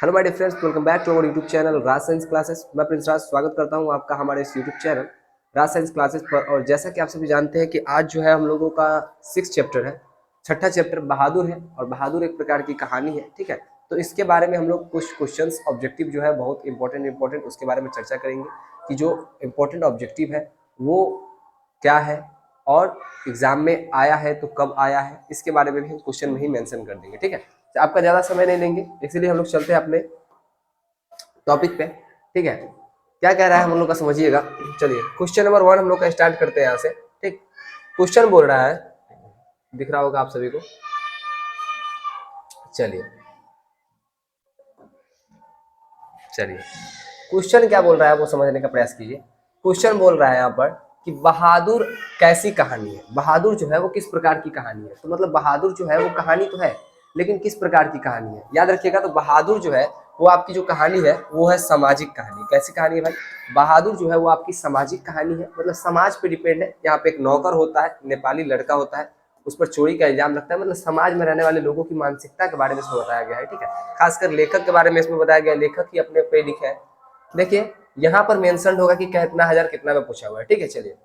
Hello my dear friends, welcome back to our YouTube channel Raj science classes. मैं Prince Raj स्वागत करता हूं आपका हमारे इस YouTube channel Raj science classes पर। और जैसा कि आप सभी जानते हैं कि आज जो है हम लोगों का 6 चैप्टर है, छठा चैप्टर बहादुर है। और बहादुर एक प्रकार की कहानी है, ठीक है। तो इसके बारे में हम लोग कुछ क्वेश्चंस ऑब्जेक्टिव जो है बहुत इंपॉर्टेंट उसके बारे में चर्चा करेंगे कि जो इम्पोर्टेंट ऑब्जेक्टिव है वो क्या है और एग्जाम में आया है तो कब आया है, इसके बारे में भी हम क्वेश्चन में ही मेंशन कर देंगे, ठीक है। तो आपका ज़्यादा समय नहीं लेंगे, इसीलिए हम लोग चलते हैं अपने टॉपिक पे, ठीक है। क्या कह रहा है हम लोग का समझिएगा। चलिए क्वेश्चन नंबर 1 हम लोग का स्टार्ट करते हैं यहाँ से, ठीक। क्वेश्चन बोल रहा है, दिख रहा होगा आप सभी को। चलिए चलिए क्वेश्चन क्या बोल रहा है वो समझने का प्रयास कीजिए। क्वेश्चन बोल रहा है यहाँ पर कि बहादुर कैसी कहानी है। बहादुर जो है वो किस प्रकार की कहानी है। तो मतलब बहादुर जो है वो कहानी तो है, लेकिन किस प्रकार की कहानी है याद रखिएगा। तो बहादुर जो है वो आपकी जो कहानी है वो है सामाजिक कहानी। कैसी कहानी है भाई? बहादुर जो है वो आपकी सामाजिक कहानी है, मतलब समाज पे डिपेंड है। यहाँ पे एक नौकर होता है, नेपाली लड़का होता है, उस पर चोरी का इल्जाम लगता है। मतलब समाज में रहने वाले लोगों की मानसिकता के बारे में इसमें बताया गया है, ठीक है। खासकर लेखक के बारे में इसमें बताया गया है, लेखक ही अपने पे लिखे है। देखिए यहाँ पर मेंशन होगा कि कितना हजार कितना में पूछा हुआ है, ठीक है। चलिए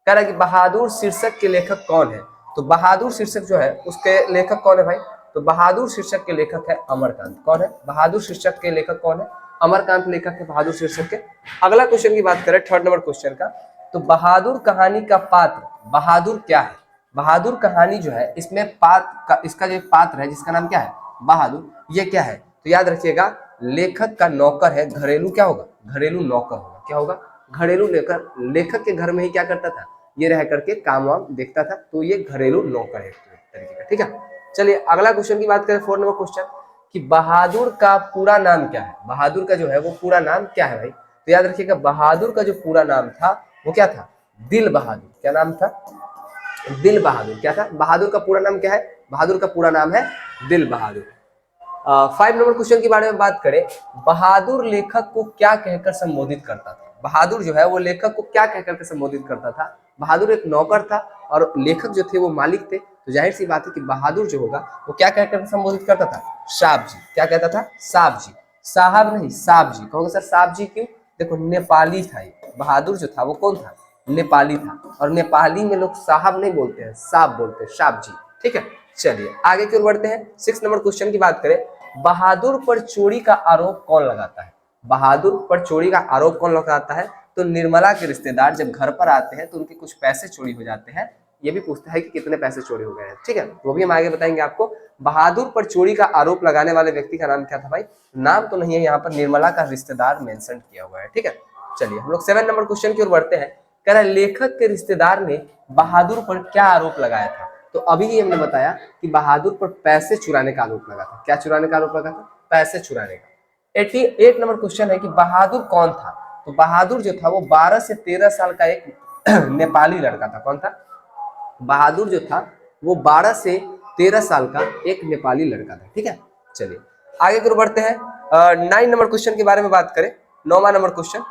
कह रहा है कि बहादुर शीर्षक के लेखक कौन है। तो बहादुर शीर्षक जो है उसके लेखक कौन है भाई? तो बहादुर शीर्षक के लेखक है अमरकांत। कौन है? बहादुर शीर्षक के लेखक कौन है? अमरकांत लेखक है बहादुर शीर्षक के। अगला क्वेश्चन की बात करें, थर्ड नंबर क्वेश्चन का। तो बहादुर कहानी का पात्र बहादुर क्या है? बहादुर कहानी जो है इसमें पात्र का, इसका जो पात्र है जिसका नाम क्या है बहादुर, ये क्या है? तो याद रखिएगा लेखक का नौकर है, घरेलू क्या होगा? घरेलू नौकर होगा। क्या होगा? घरेलू लेकर लेखक के घर में ही क्या करता था? ये रह करके काम वाम देखता था, तो ये घरेलू नौकर है तरीके का, ठीक है। चलिए अगला क्वेश्चन की बात करें, 4 नंबर क्वेश्चन कि बहादुर का पूरा नाम क्या है। बहादुर का जो है वो पूरा नाम क्या है भाई? तो याद रखिएगा बहादुर का जो पूरा नाम था वो क्या था? दिल बहादुर। क्या नाम था? दिल बहादुर। क्या था? बहादुर का पूरा नाम क्या है? बहादुर का पूरा नाम है दिल बहादुर। 5 नंबर क्वेश्चन के बारे में बात करें, बहादुर लेखक को क्या कहकर संबोधित करता था। बहादुर जो है वो लेखक को क्या कहकर के संबोधित करता था? बहादुर एक नौकर था और लेखक जो थे वो मालिक थे, तो जाहिर सी बात है कि बहादुर जो होगा वो क्या कहकर संबोधित करता था? साहब जी। क्या कहता था? साहब जी। साहब नहीं, साहब जी। कहोगे सर साहब जी क्यों? देखो नेपाली था ये, बहादुर जो था वो कौन था? नेपाली था, और नेपाली में लोग साहब नहीं बोलते हैं, साहब बोलते हैं, साहब जी, ठीक है। चलिए आगे की ओर बढ़ते हैं। 6 नंबर क्वेश्चन की बात करें, बहादुर पर चोरी का आरोप कौन लगाता है। बहादुर पर चोरी का आरोप कौन लगाता है? तो निर्मला के रिश्तेदार जब घर पर आते हैं तो उनके कुछ पैसे चोरी हो जाते हैं। ये भी पूछता है कि कितने पैसे चोरी हो गए हैं, ठीक है, वो भी हम आगे बताएंगे आपको। बहादुर पर चोरी का आरोप लगाने वाले व्यक्ति का नाम क्या था भाई? नाम तो नहीं है यहाँ पर, निर्मला का रिश्तेदार मेंशन किया हुआ है, ठीक है। चलिए हम लोग 7 नंबर क्वेश्चन की ओर बढ़ते हैं। कह रहा है लेखक के रिश्तेदार ने बहादुर पर क्या आरोप लगाया था। तो अभी ही हमने बताया कि बहादुर पर पैसे चुराने का आरोप लगा था। क्या चुराने का आरोप लगा था? पैसे चुराने का। 88 नंबर क्वेश्चन है कि बहादुर कौन था। तो बहादुर जो था वो 12 से 13 साल का एक नेपाली लड़का था। कौन था? बहादुर जो था वो 12 से 13 साल का एक नेपाली लड़का था, ठीक है। चलिए आगे की ओर बढ़ते हैं। 9 नंबर क्वेश्चन के बारे में बात करें, 9वां नंबर क्वेश्चन।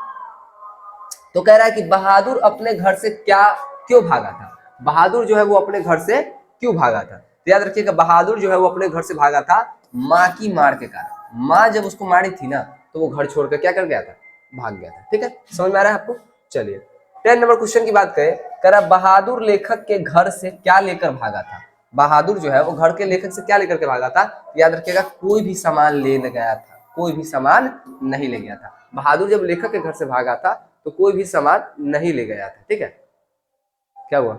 तो कह रहा है कि बहादुर अपने घर से क्या क्यों भागा था। बहादुर जो है वो अपने घर से क्यों भागा था? तो याद रखिएगा बहादुर जो है वो अपने घर से भागा था माँ की मार के कारण। माँ जब उसको मारी थी ना तो वो घर छोड़कर क्या कर गया था? भाग गया था, ठीक है। समझ में आ रहा है आपको? चलिए 10 नंबर क्वेश्चन की बात करें, कह रहा बहादुर लेखक के घर से क्या लेकर भागा था। बहादुर जो है वो घर के लेखक से क्या लेकर के भागा था? याद रखिएगा कोई भी सामान ले गया था, कोई भी सामान नहीं ले गया था। बहादुर जब लेखक के घर से भागा था तो कोई भी सामान नहीं ले गया था, ठीक है। क्या हुआ?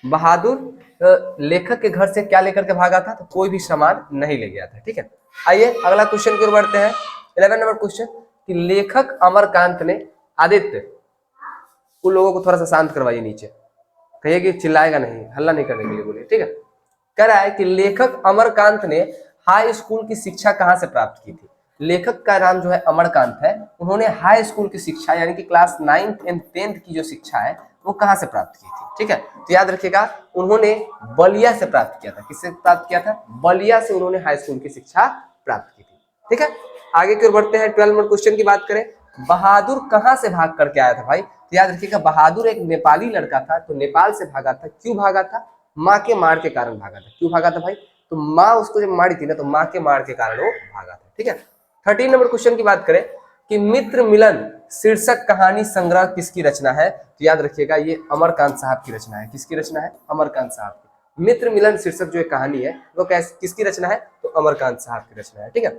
बहादुर लेखक के घर से क्या लेकर के भागा था? तो कोई भी सामान नहीं ले गया था, ठीक है। आइए अगला क्वेश्चन की ओर बढ़ते हैं। 11 नंबर क्वेश्चन कि लेखक अमरकांत ने आदित्य, उन लोगों को थोड़ा सा शांत करवाइए, नीचे कहिए कि चिल्लाएगा नहीं, हल्ला नहीं करने के लिए बोलिए, ठीक है। कह रहा है कि लेखक अमरकांत ने हाई स्कूल की शिक्षा कहां से प्राप्त की थी। लेखक का नाम जो है अमरकांत है, उन्होंने हाई स्कूल की शिक्षा यानी कि क्लास 9th एंड 10th की जो शिक्षा है वो कहां से प्राप्त की थी, ठीक है। तो याद रखिएगा उन्होंने बलिया से प्राप्त किया था। किससे प्राप्त किया था? बलिया से उन्होंने हाई स्कूल की शिक्षा प्राप्त की थी, ठीक है। आगे की ओर बढ़ते हैं। 12 नंबर क्वेश्चन की बात करें, बहादुर कहां से भाग करके आया था भाई? तो याद रखिएगा बहादुर एक नेपाली लड़का था, तो नेपाल से भागा था। क्यों भागा था? माँ के मार के कारण भागा था। क्यों भागा था भाई? तो माँ उसको जब मारी थी ना, तो माँ के मार के कारण वो भागा था। ठीक है, 13 नंबर क्वेश्चन की बात करें कि मित्र मिलन शीर्षक कहानी संग्रह किसकी रचना है, तो याद रखिएगा ये अमरकांत साहब की रचना है। किसकी रचना है? अमरकांत साहब की। मित्र मिलन शीर्षक जो एक कहानी है वो किसकी रचना है? तो अमरकांत साहब की रचना है। ठीक है,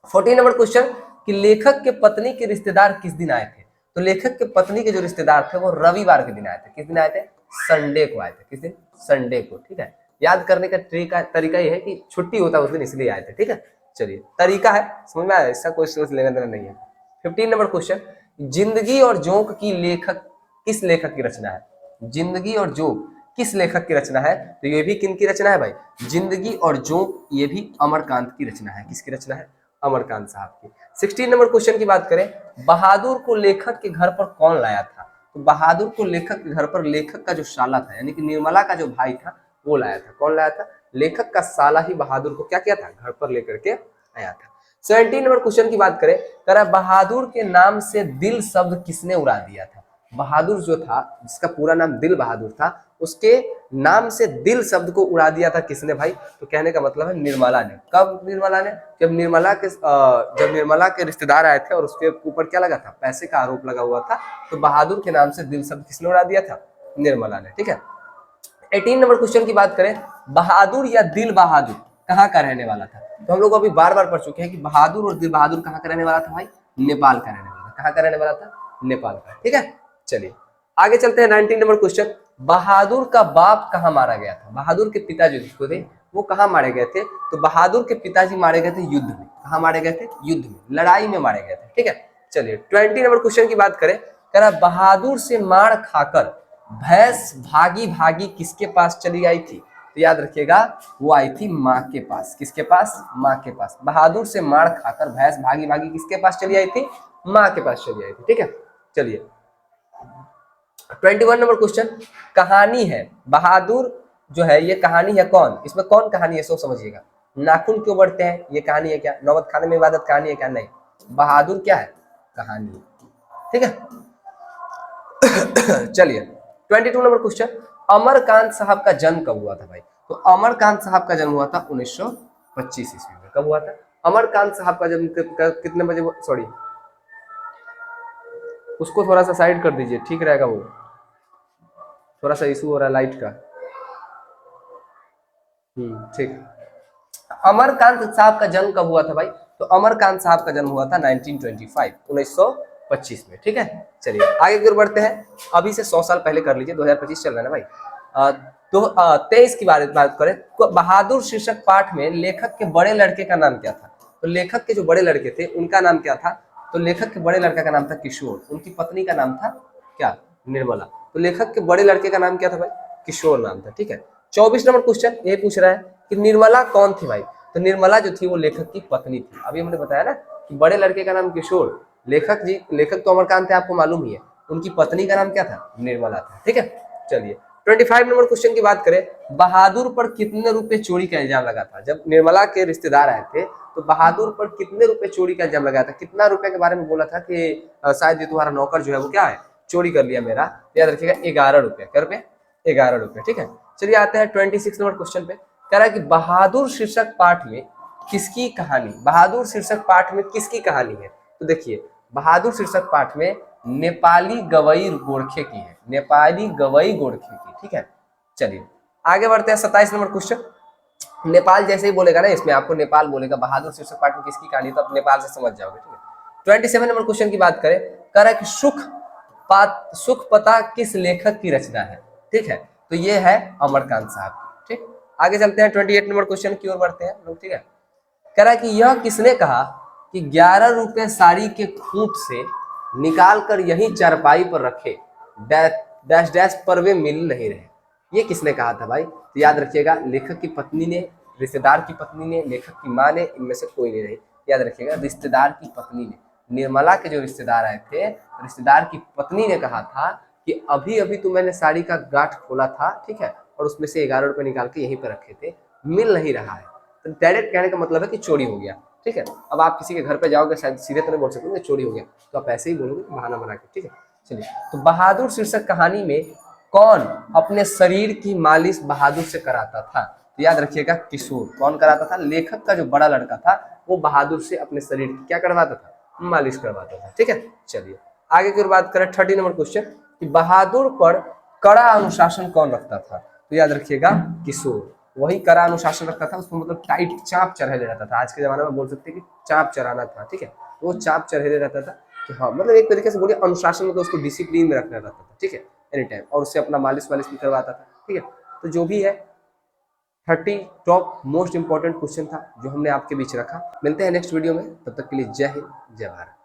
14 नंबर क्वेश्चन कि लेखक के पत्नी के रिश्तेदार किस दिन आए थे, तो लेखक के पत्नी के जो रिश्तेदार थे वो रविवार के दिन आए थे। किस दिन आए थे? संडे को आए थे। किस दिन? संडे को। ठीक है, याद करने का तरीका ये है कि छुट्टी होता है उस दिन, इसलिए आए थे। ठीक है, चलिए तरीका है, समझ में आया, इसका कोई सोच लेना देना नहीं है। 15 नंबर क्वेश्चन, जिंदगी और जोंक की लेखक किस लेखक की रचना है? जिंदगी और जोंक किस लेखक की रचना है? तो ये भी किन की रचना है भाई? जिंदगी और जोंक, ये भी अमरकांत की रचना है। किसकी रचना है? अमरकांत साहब की। 16 नंबर क्वेश्चन की बात करें, बहादुर को लेखक के घर पर कौन लाया था? तो बहादुर को लेखक के घर पर लेखक का जो साला था, यानी कि निर्मला का जो भाई था, वो लाया था। कौन लाया था? लेखक का साला ही बहादुर को क्या किया था? घर पर लेकर के आया था। 17 नंबर क्वेश्चन की बात करें, कह रहा बहादुर के नाम से दिल शब्द किसने उड़ा दिया था? बहादुर जो था, जिसका पूरा नाम दिल बहादुर था, उसके नाम से दिल शब्द को उड़ा दिया था किसने भाई? तो कहने का मतलब है निर्मला ने। कब निर्मला ने? जब निर्मला के रिश्तेदार आए थे और उसके ऊपर क्या लगा था? पैसे का आरोप लगा हुआ था। तो बहादुर के नाम से दिल शब्द किसने उड़ा दिया था? निर्मला ने। ठीक है, 18 नंबर क्वेश्चन की बात करें, बहादुर या दिल बहादुर कहाँ का रहने वाला था? तो हम लोग अभी बार बार पढ़ चुके हैं कि बहादुर और दिल बहादुर कहाँ का रहने वाला था भाई? नेपाल का रहने वाला था। कहाँ का रहने वाला था? नेपाल का। ठीक है, चलिए आगे चलते हैं। 19 नंबर क्वेश्चन, बहादुर का बाप कहाँ मारा गया था? बहादुर के पिताजी जिसको थे वो कहाँ मारे गए थे? तो बहादुर के पिताजी मारे गए थे युद्ध में। कहाँ मारे गए थे? युद्ध में, लड़ाई में मारे गए थे। ठीक है, चलिए 20 नंबर क्वेश्चन की बात करें, कह रहा बहादुर से मार खाकर भैंस भागी भागी किसके पास चली आई थी? तो याद रखिएगा वो आई थी माँ के पास। किसके पास? माँ के पास। बहादुर से मार खाकर भैंस भागी भागी किसके पास चली आई थी? माँ के पास चली आई थी। ठीक है, चलिए 21 नंबर क्वेश्चन, कहानी है बहादुर जो है, ये कहानी है कौन? इसमें कौन कहानी है सो समझिएगा। नाखून क्यों बढ़ते हैं, ये कहानी है क्या? नौबत खाने में इबादत कहानी है क्या? नहीं, बहादुर क्या है? कहानी है। ठीक है, चलिए 22 नंबर क्वेश्चन, अमरकांत साहब का जन्म कब हुआ था भाई? तो अमरकांत साहब का जन्म हुआ था 1925 ईस्वी में। कब हुआ था? अमरकांत साहब का जन्म कितने बजे? सॉरी, उसको थोड़ा सा साइड कर दीजिए, ठीक रहेगा। वो थोड़ा सा इशू हो रहा है लाइट का। ठीक। अमरकांत साहब का जन्म कब हुआ था भाई? तो अमरकांत साहब का जन्म हुआ था 1925, 1925 में। ठीक है, चलिए आगे की ओर बढ़ते हैं। अभी से 100 साल पहले कर लीजिए, 2025 चल रहा है ना भाई। तो 23 की बात करें, तो बहादुर शीर्षक पाठ में लेखक के बड़े लड़के का नाम क्या था? तो लेखक के जो बड़े लड़के थे उनका नाम क्या था? तो लेखक के बड़े लड़का का नाम था किशोर, उनकी पत्नी का नाम था क्या? निर्मला। तो लेखक के बड़े लड़के का नाम क्या था भाई? किशोर नाम था। ठीक है, 24 नंबर क्वेश्चन ये पूछ रहा है कि निर्मला कौन थी भाई? तो निर्मला जो थी वो लेखक की पत्नी थी। अभी हमने बताया ना कि बड़े लड़के का नाम किशोर, लेखक तो अमरकांत थे, आपको मालूम ही है। उनकी पत्नी का नाम क्या था? निर्मला था। ठीक है, चलिए 25 नंबर क्वेश्चन की बात करें, बहादुर पर कितने रुपए चोरी का इल्जाम लगा था? जब निर्मला के रिश्तेदार आए थे तो बहादुर पर कितने रुपए चोरी का इल्जाम लगाया था? कितना रुपए के बारे में बोला था कि शायद ये तुम्हारा नौकर जो है वो क्या है, चोरी कर लिया मेरा। याद रखिएगा 11 रुपए। क्या रुपए? 11 रुपए। ठीक है, चलिए आते हैं 26 नंबर क्वेश्चन पे। कह रहा है कि बहादुर शीर्षक पाठ में किसकी कहानी? बहादुर शीर्षक पाठ में किसकी कहानी है? तो देखिए बहादुर शीर्षक पाठ में नेपाली गवई गोरखे की है। नेपाली गवई गोरखे की। ठीक है, चलिए आगे बढ़ते हैं। 27 नंबर क्वेश्चन, नेपाल जैसे ही बोलेगा ना, इसमें आपको नेपाल बोलेगा, बहादुर शीर्षक पाठ में किसकी कहानी, तो आप नेपाल से समझ जाओगे। ठीक है, 27 नंबर क्वेश्चन की बात करें, कह रहा है कि सुख पता किस लेखक की रचना है? ठीक है, तो ये है अमरकांत साहब की। ठीक, आगे चलते हैं 28 नंबर क्वेश्चन की ओर बढ़ते हैं लोग। ठीक है, कह रहा है कि यह किसने कहा कि 11 रुपए साड़ी के खूंट से निकाल कर यही चारपाई पर रखे, डैश डैश पर वे मिल नहीं रहे? ये किसने कहा था भाई? तो याद रखिएगा लेखक की पत्नी ने, रिश्तेदार की पत्नी ने, लेखक की माँ ने, इनमें से कोई नहीं रही। याद रखिएगा रिश्तेदार की पत्नी ने। निर्मला के जो रिश्तेदार आए थे, रिश्तेदार की पत्नी ने कहा था कि अभी अभी तो मैंने साड़ी का गांठ खोला था, ठीक है, और उसमें से 11 रुपए निकाल के यहीं पर रखे थे, मिल नहीं रहा है। तो डायरेक्ट कहने का मतलब है कि चोरी हो गया। ठीक है, अब आप किसी के घर पे जाओगे, शायद सीधे तो नहीं बोल सकते चोरी हो गया, तो आप ऐसे ही बोलोगे बहाना बना के। ठीक है, चलिए तो बहादुर शीर्षक कहानी में कौन अपने शरीर की मालिश बहादुर से कराता था? तो याद रखिएगा किशोर। कौन कराता था? लेखक का जो बड़ा लड़का था वो बहादुर से अपने शरीर की क्या करवाता था? मालिश करवाता था। ठीक है, चलिए आगे की ओर बात करें। 30 नंबर क्वेश्चन कि बहादुर पर कड़ा अनुशासन कौन रखता था? तो याद रखिएगा किशोर। वही कड़ा अनुशासन रखता था, उसको मतलब टाइट चाप चढ़ेले रहता था। आज के जमाने में बोल सकते हैं कि चाप चढ़ाना था। ठीक है, वो चाप चढ़ेले रहता था कि हाँ मतलब एक तरीके से बोलिए अनुशासन, मतलब उसको डिसिप्लिन में रखना रहता था। ठीक है, एनी टाइम, और उससे अपना मालिश वालिश भी करवाता था। ठीक है, तो जो भी है 30 टॉप मोस्ट इंपॉर्टेंट क्वेश्चन था जो हमने आपके बीच रखा। मिलते हैं नेक्स्ट वीडियो में, तब तक के लिए जय हिंद, जय भारत।